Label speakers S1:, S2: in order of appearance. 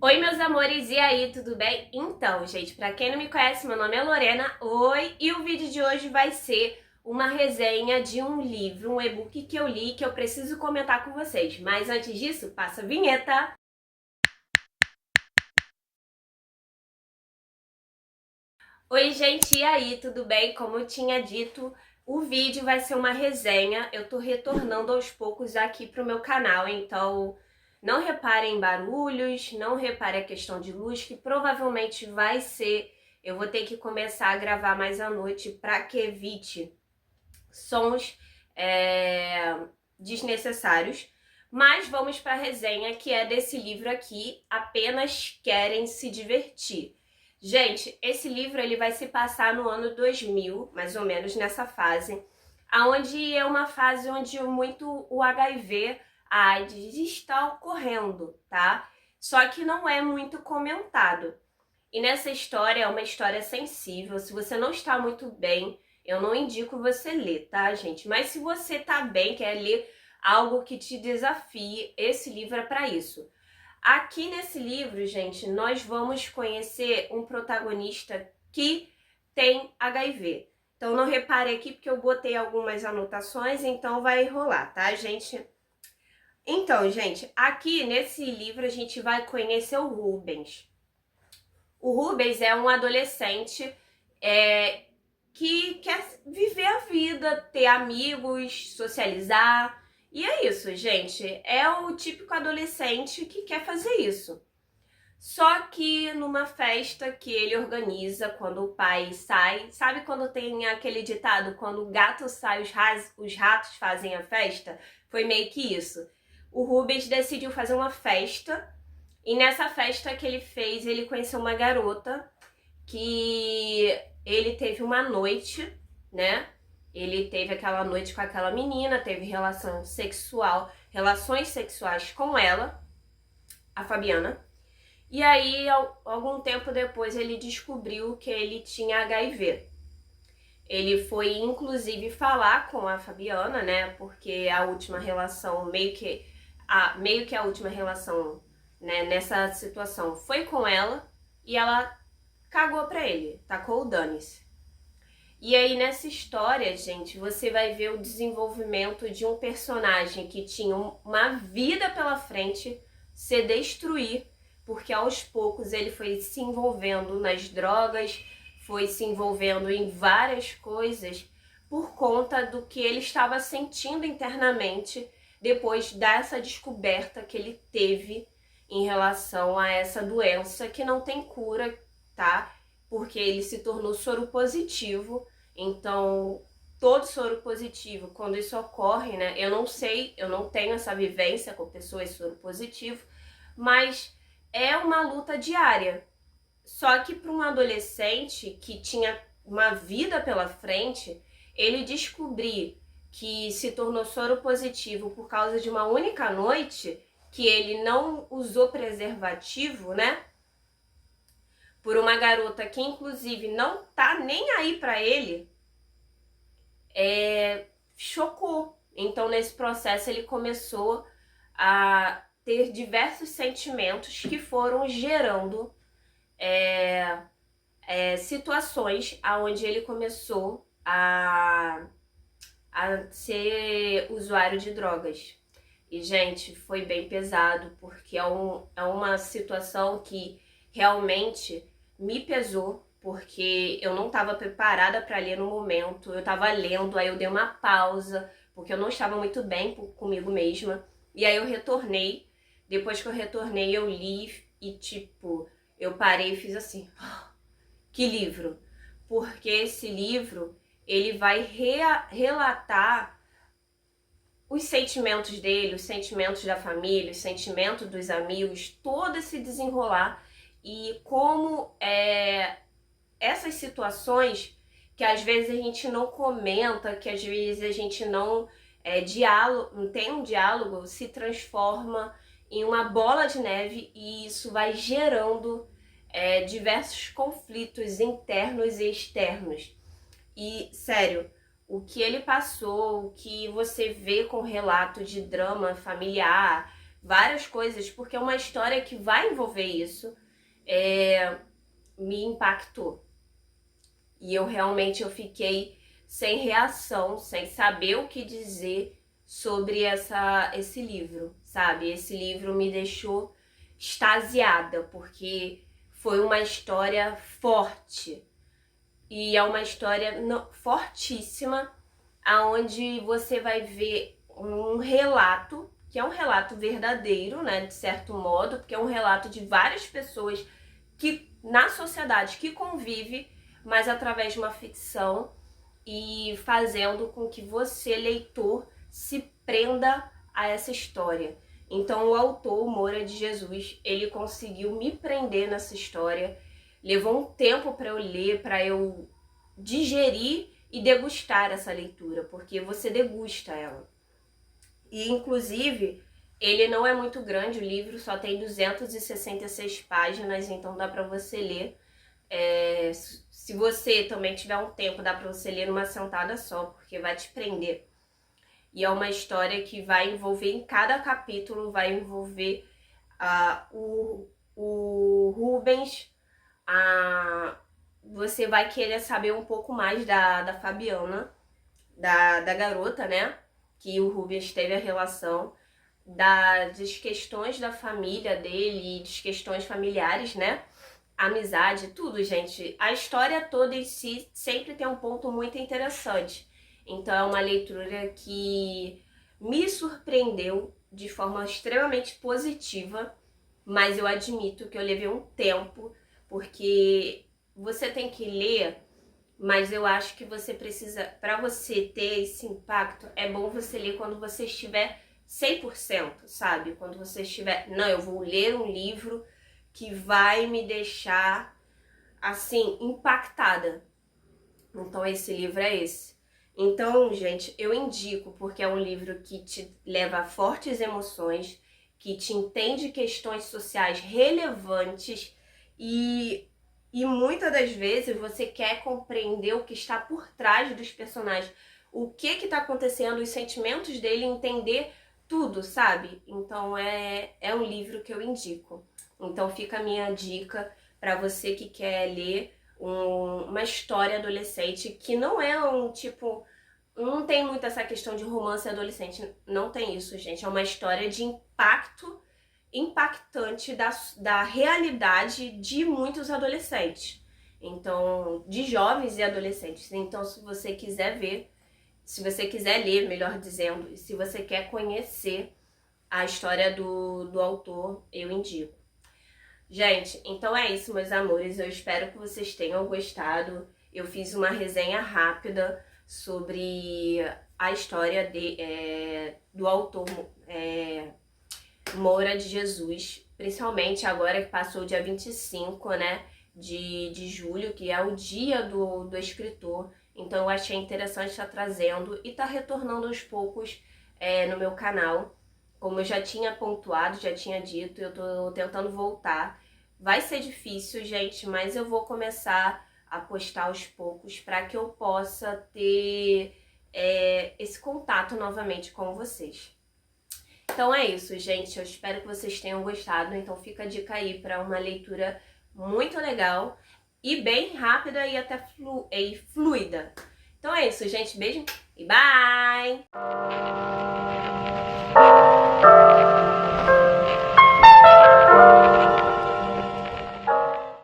S1: Oi, meus amores, e aí, tudo bem? Então, gente, pra quem não me conhece, meu nome é Lorena, oi, e o vídeo de hoje vai ser uma resenha de um livro, um e-book que eu li que eu preciso comentar com vocês. Mas antes disso, passa a vinheta! Oi, gente, e aí, tudo bem? Como eu tinha dito, o vídeo vai ser uma resenha. Eu tô retornando aos poucos aqui pro meu canal, então não reparem em barulhos, não reparem a questão de luz, que provavelmente vai ser. Eu vou ter que começar a gravar mais à noite para que evite sons desnecessários. Mas vamos para a resenha, que é desse livro aqui, Apenas Querem Se Divertir. Gente, esse livro ele vai se passar no ano 2000, mais ou menos nessa fase, aonde é uma fase onde muito o HIV, a AIDS está ocorrendo, tá? Só que não é muito comentado. E nessa história é uma história sensível. Se você não está muito bem, eu não indico você ler, tá, gente? Mas se você tá bem, quer ler algo que te desafie, esse livro é para isso. Aqui nesse livro, gente, nós vamos conhecer um protagonista que tem HIV. Então não repare aqui porque eu botei algumas anotações, então vai rolar, tá, gente? Então, gente, aqui nesse livro a gente vai conhecer o Rubens. O Rubens é um adolescente que quer viver a vida, ter amigos, socializar. E é isso, gente. É o típico adolescente que quer fazer isso. Só que numa festa que ele organiza, quando o pai sai, sabe quando tem aquele ditado, quando o gato sai, os ratos fazem a festa? Foi meio que isso. O Rubens decidiu fazer uma festa, e nessa festa que ele fez, ele conheceu uma garota que ele teve uma noite, né? Ele teve aquela noite com aquela menina, teve relações sexuais com ela, a Fabiana. E aí, algum tempo depois, ele descobriu que ele tinha HIV. Ele foi, inclusive, falar com a Fabiana, né? Porque a última relação, meio que a última relação, né, nessa situação foi com ela, e ela cagou pra ele, tacou o dane-se. E aí, nessa história, gente, você vai ver o desenvolvimento de um personagem que tinha uma vida pela frente se destruir, porque aos poucos ele foi se envolvendo nas drogas, foi se envolvendo em várias coisas por conta do que ele estava sentindo internamente depois dessa descoberta que ele teve em relação a essa doença que não tem cura, tá? Porque ele se tornou soro positivo. Então, todo soro positivo, quando isso ocorre, né? Eu não sei, eu não tenho essa vivência com pessoas soro positivo, mas é uma luta diária. Só que para um adolescente que tinha uma vida pela frente, ele descobrir que se tornou soro positivo por causa de uma única noite, que ele não usou preservativo, né? Por uma garota que inclusive não tá nem aí pra ele, chocou. Então nesse processo ele começou a ter diversos sentimentos que foram gerando situações aonde ele começou a ser usuário de drogas. E, gente, foi bem pesado, porque é uma situação que realmente me pesou, porque eu não estava preparada para ler no momento. Eu estava lendo, aí eu dei uma pausa, porque eu não estava muito bem comigo mesma. E aí eu retornei. Depois que eu retornei, eu li e, tipo, eu parei e fiz assim: que livro? Porque esse livro, ele vai relatar os sentimentos dele, os sentimentos da família, os sentimentos dos amigos, todo esse desenrolar, e como essas situações que às vezes a gente não comenta, que às vezes a gente não tem um diálogo, se transforma em uma bola de neve, e isso vai gerando diversos conflitos internos e externos. E, sério, o que ele passou, o que você vê com relato de drama familiar, várias coisas, porque é uma história que vai envolver isso, me impactou. E eu realmente fiquei sem reação, sem saber o que dizer sobre esse livro, sabe? Esse livro me deixou extasiada, porque foi uma história forte. E é uma história fortíssima, aonde você vai ver um relato, que é um relato verdadeiro, né, de certo modo, porque é um relato de várias pessoas que na sociedade que convive, mas através de uma ficção e fazendo com que você, leitor, se prenda a essa história. Então o autor, Moura de Jesus, ele conseguiu me prender nessa história. Levou um tempo para eu ler, para eu digerir e degustar essa leitura, porque você degusta ela. E inclusive, ele não é muito grande, o livro só tem 266 páginas, então dá para você ler. Se você também tiver um tempo, dá para você ler numa sentada só, porque vai te prender. E é uma história que vai envolver, em cada capítulo, vai envolver o Rubens, você vai querer saber um pouco mais da Fabiana, da garota, né? Que o Rubens teve a relação, das questões da família dele, das questões familiares, né? Amizade, tudo, gente. A história toda em si sempre tem um ponto muito interessante. Então é uma leitura que me surpreendeu de forma extremamente positiva, mas eu admito que eu levei um tempo, porque você tem que ler, mas eu acho que você precisa, para você ter esse impacto, é bom você ler quando você estiver 100%, sabe? Quando você estiver, não, eu vou ler um livro que vai me deixar, assim, impactada. Então esse livro é esse. Então, gente, eu indico, porque é um livro que te leva a fortes emoções, que te entende questões sociais relevantes e muitas das vezes você quer compreender o que está por trás dos personagens, o que está acontecendo, os sentimentos dele, entender tudo, sabe? Então é um livro que eu indico. Então fica a minha dica para você que quer ler uma história adolescente, que não é não tem muito essa questão de romance adolescente, não tem isso, gente. É uma história de impactante da realidade de muitos adolescentes. Então, de jovens e adolescentes. Então, se você quiser ver, se você quiser ler, melhor dizendo, e se você quer conhecer a história do autor, eu indico. Gente, então é isso, meus amores. Eu espero que vocês tenham gostado. Eu fiz uma resenha rápida sobre a história do autor Moura de Jesus, principalmente agora que passou o dia 25, né, de julho, que é o dia do escritor. Então eu achei interessante estar trazendo e estar retornando aos poucos no meu canal. Como eu já tinha pontuado, já tinha dito, eu tô tentando voltar. Vai ser difícil, gente, mas eu vou começar a postar aos poucos para que eu possa ter esse contato novamente com vocês. Então é isso, gente. Eu espero que vocês tenham gostado. Então fica a dica aí para uma leitura muito legal e bem rápida e até fluida. Então é isso, gente. Beijo e bye!